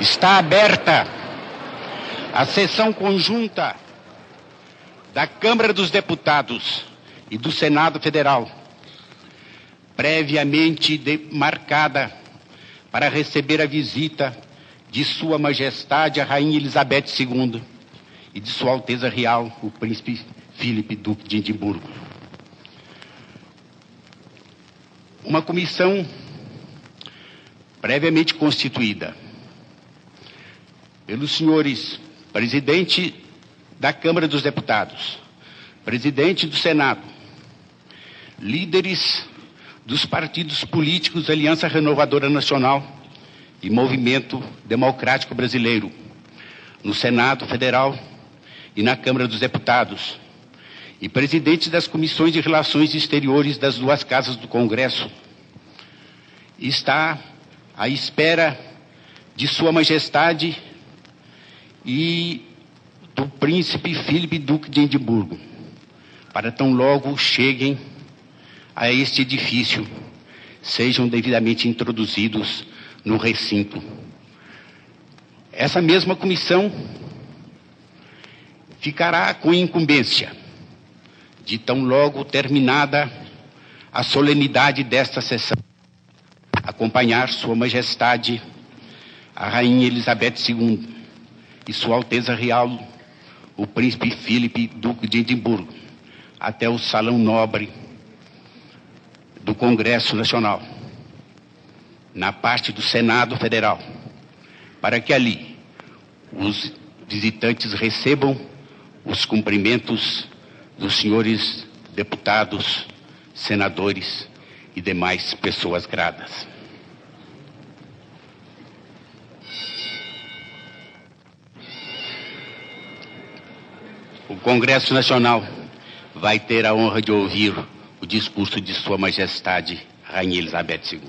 Está aberta a sessão conjunta da Câmara dos Deputados e do Senado Federal, previamente marcada para receber a visita de Sua Majestade a Rainha Elizabeth II e de Sua Alteza Real, o Príncipe Filipe, Duque de Edimburgo. Uma comissão previamente constituída pelos senhores presidente da Câmara dos Deputados, presidente do Senado, líderes dos partidos políticos Aliança Renovadora Nacional e Movimento Democrático Brasileiro, no Senado Federal e na Câmara dos Deputados, e presidentes das comissões de relações exteriores das duas casas do Congresso, está à espera de Sua Majestade e do Príncipe Filipe, Duque de Edimburgo, para tão logo cheguem a este edifício, sejam devidamente introduzidos no recinto. Essa mesma comissão ficará com incumbência de tão logo terminada a solenidade desta sessão, acompanhar Sua Majestade a Rainha Elizabeth II e Sua Alteza Real, o Príncipe Filipe, Duque de Edimburgo, até o Salão Nobre do Congresso Nacional, na parte do Senado Federal, para que ali os visitantes recebam os cumprimentos dos senhores deputados, senadores e demais pessoas gratas. O Congresso Nacional vai ter a honra de ouvir o discurso de Sua Majestade, Rainha Elizabeth II.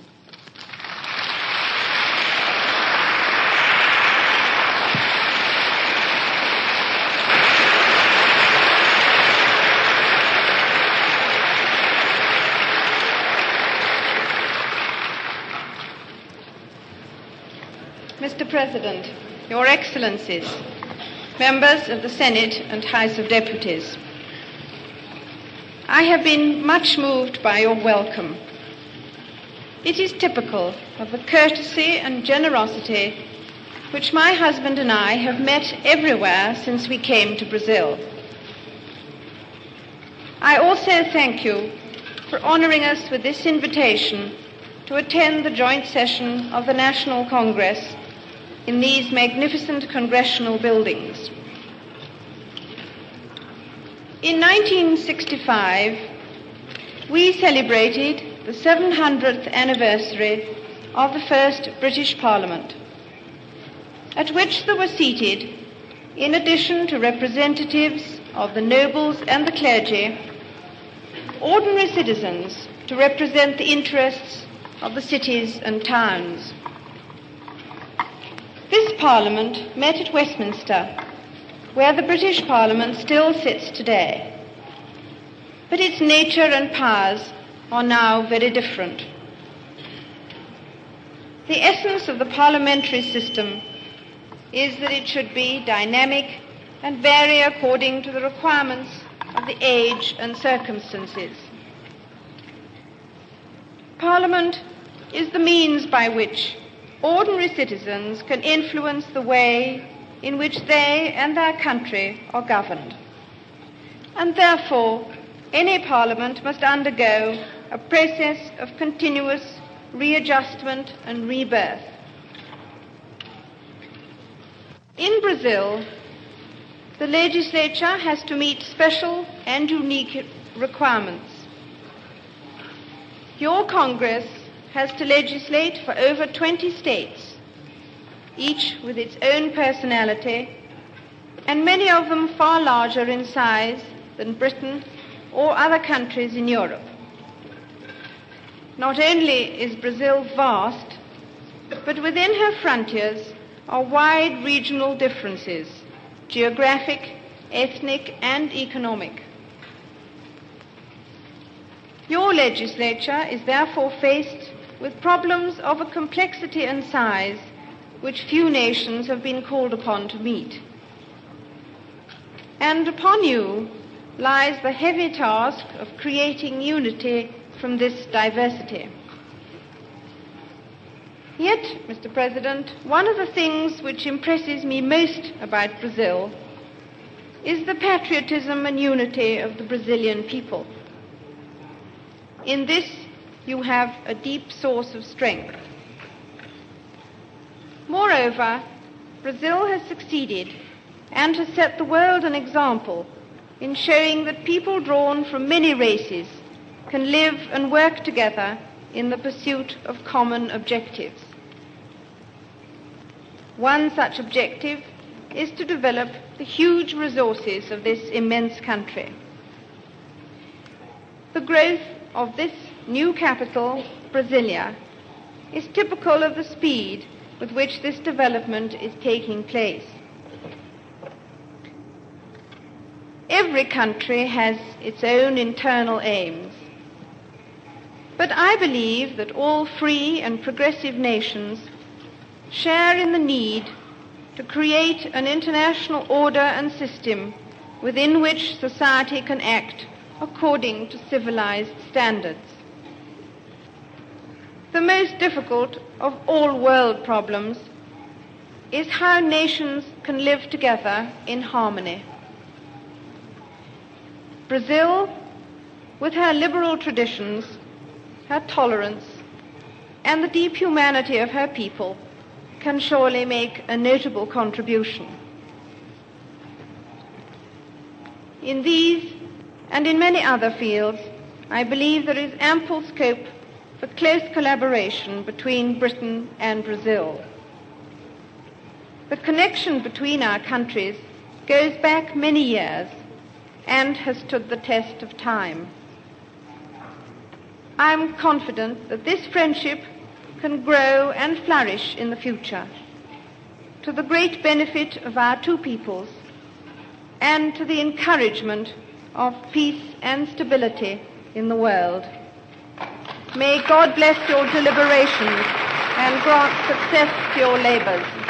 Mr. President, Your Excellencies, members of the Senate and House of Deputies, I have been much moved by your welcome. It is typical of the courtesy and generosity which my husband and I have met everywhere since we came to Brazil. I also thank you for honoring us with this invitation to attend the joint session of the National Congress in these magnificent congressional buildings. In 1965, we celebrated the 700th anniversary of the first British Parliament, at which there were seated, in addition to representatives of the nobles and the clergy, ordinary citizens to represent the interests of the cities and towns. This Parliament met at Westminster, where the British Parliament still sits today. But its nature and powers are now very different. The essence of the parliamentary system is that it should be dynamic and vary according to the requirements of the age and circumstances. Parliament is the means by which ordinary citizens can influence the way in which they and their country are governed. And therefore, any parliament must undergo a process of continuous readjustment and rebirth. In Brazil, the legislature has to meet special and unique requirements. Your Congress has to legislate for over 20 states, each with its own personality, and many of them far larger in size than Britain or other countries in Europe. Not only is Brazil vast, but within her frontiers are wide regional differences, geographic, ethnic, and economic. Your legislature is therefore faced with problems of a complexity and size which few nations have been called upon to meet. And upon you lies the heavy task of creating unity from this diversity. Yet, Mr. President, one of the things which impresses me most about Brazil is the patriotism and unity of the Brazilian people. In this, you have a deep source of strength. Moreover, Brazil has succeeded and has set the world an example in showing that people drawn from many races can live and work together in the pursuit of common objectives. One such objective is to develop the huge resources of this immense country. The growth of this new capital, Brasilia, is typical of the speed with which this development is taking place. Every country has its own internal aims, but I believe that all free and progressive nations share in the need to create an international order and system within which society can act according to civilized standards. The most difficult of all world problems is how nations can live together in harmony. Brazil, with her liberal traditions, her tolerance, and the deep humanity of her people, can surely make a notable contribution. In these and in many other fields, I believe there is ample scope for close collaboration between Britain and Brazil. The connection between our countries goes back many years and has stood the test of time. I am confident that this friendship can grow and flourish in the future to the great benefit of our two peoples and to the encouragement of peace and stability in the world. May God bless your deliberations and grant success to your labors.